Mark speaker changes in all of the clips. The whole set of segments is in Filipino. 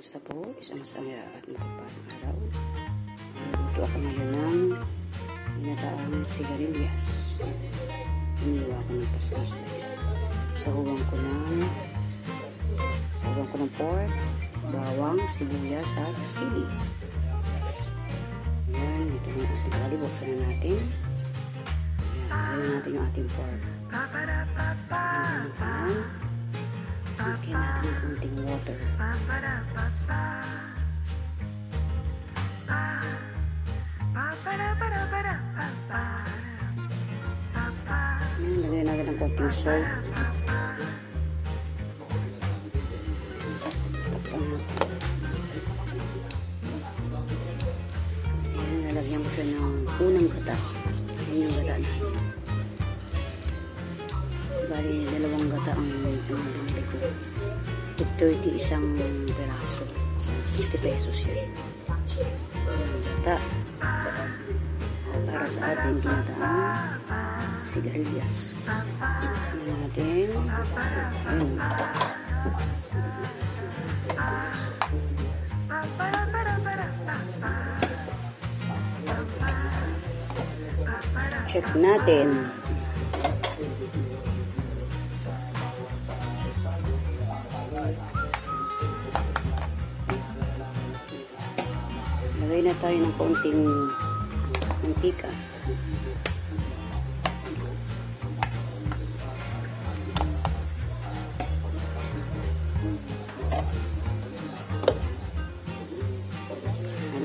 Speaker 1: Kumusta po? Isang masaya at mapagpalang araw. Nagluto ako ngayon ng ginataang sigarilyas. Iniwa ko ng paslis. Sahugan ko ng pork, bawang, sibuyas at sili. Ayan, ito na yung ating bali. Buksan na natin. Ayan, lagyan natin yung ating pork. Lagyan natin ng konting water. Ayan, lagyan natin ng konting salt. Ayan, nalagyan ko siya ng unang gata. Ayan yung gata na. Bali, dalawang gata ang nalagay ko. 30 isang peraso. 60 pesos yan. Gata. Para sa ating ginataang sigarilyas. Ayan natin. Ayan. Check natin. Lagay na tayo ng konting mantika.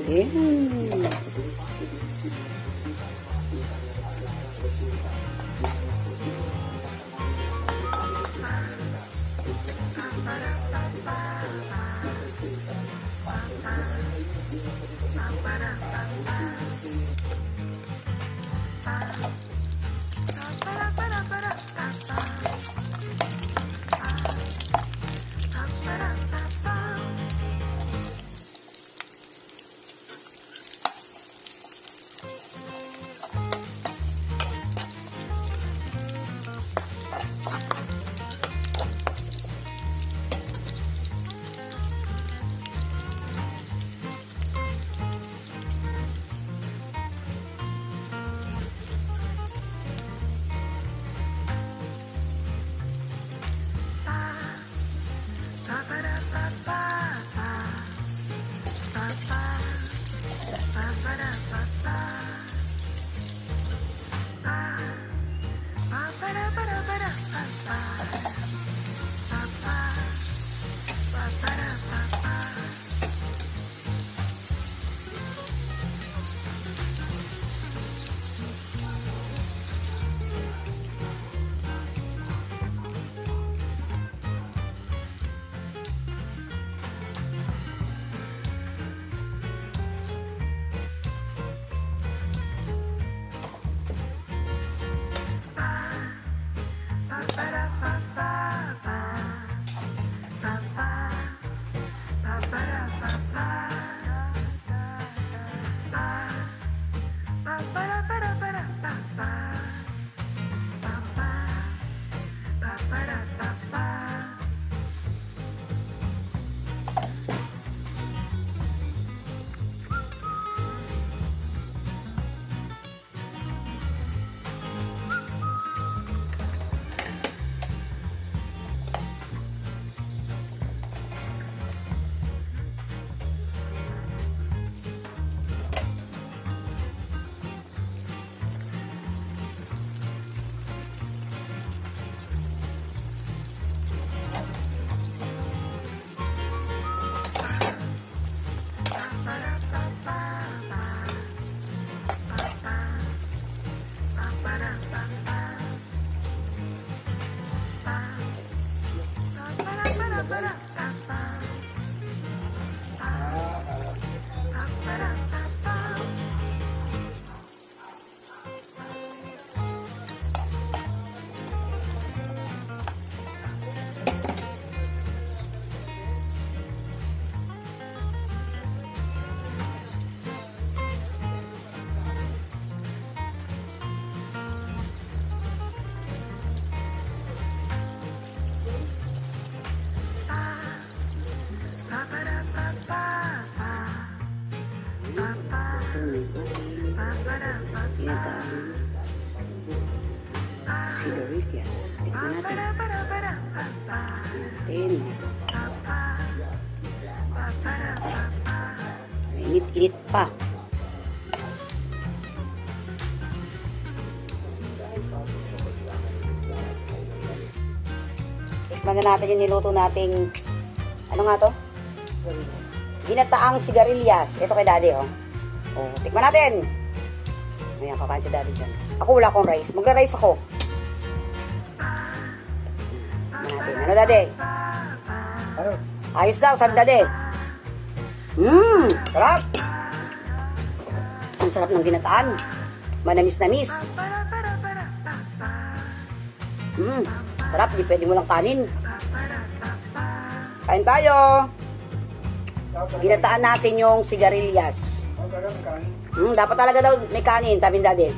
Speaker 1: Ayan. Tignan natin. Init-init pa. Tikman na natin yung niluto nating, ano nga to? Ginataang sigarilyas. Ito kay daddy, oh. Oh, tikman natin. Ayan, kakain si daddy dyan. Ako wala akong rice. Magra-rice ako. Tikman natin. Ano, daddy? Ayos daw, sabi daddy. Sarap. Ang sarap ng ginataan. Manamis-namis. Sarap, di pwede mo lang kanin. Kain tayo. Ginataan natin yung sigarilyas. Dapat talaga daw may kanin, sabi ni daddy.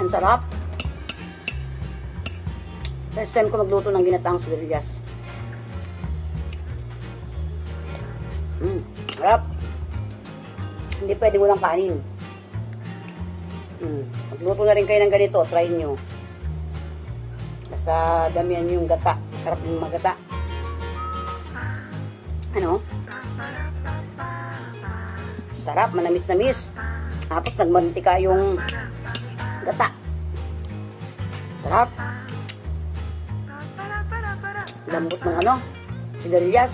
Speaker 1: Ang sarap. First time ko magluto ng ginataang sigarilyas. Sarap. Hindi pwede walang kanin. Magluto na rin kayo ng ganito. Try nyo. Basta damihan yung gata. Masarap yung magata. Ano? Sarap. Manamis-namis. Tapos nagmantika yung gata. Sarap. Lambot ng ano? Sigarilyas.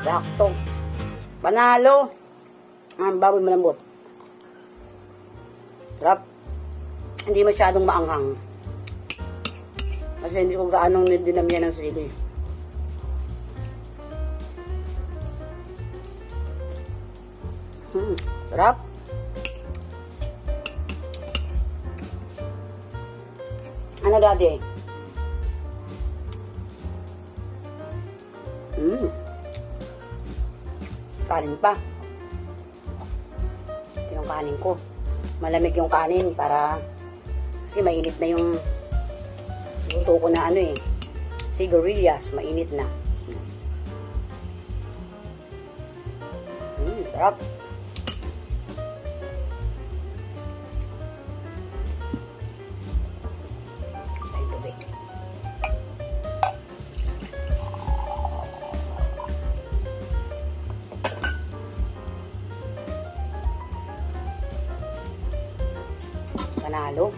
Speaker 1: Sakto. Panalo. Ang baboy malambot. Sarap. Hindi masyadong maanghang. Kasi hindi ko gaanong dinamihan ng sili. Sarap. Ano daddy? Kanin pa. Ito yung kanin ko. Malamig yung kanin para kasi mainit na yung luto ko na ano eh. Sigarilyas, mainit na. Sarap. Ay, tubig. Panalo.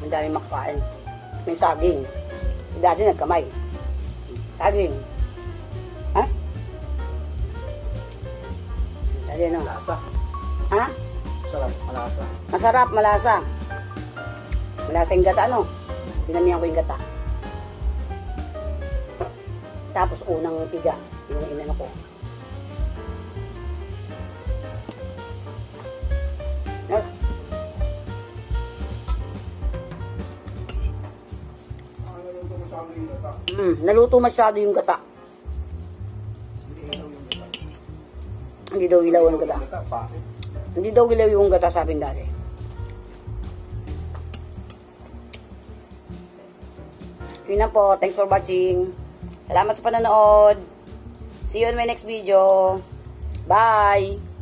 Speaker 1: Ang dami makakain. May saging. Dati nagkamay. Saging. Ha? Dati ano?
Speaker 2: Malasa.
Speaker 1: Ha?
Speaker 2: Sarap, malasa.
Speaker 1: Masarap, malasa. Malasa yung gata, ano? Dinamihan ko yung gata. Tapos unang piga, yung inano ko. Naluto masyado yung gata. Hindi daw ilaw yung gata. Hindi daw ilaw yung gata, sabi dati. Yun na po. Thanks for watching. Salamat sa panonood. See you in my next video. Bye!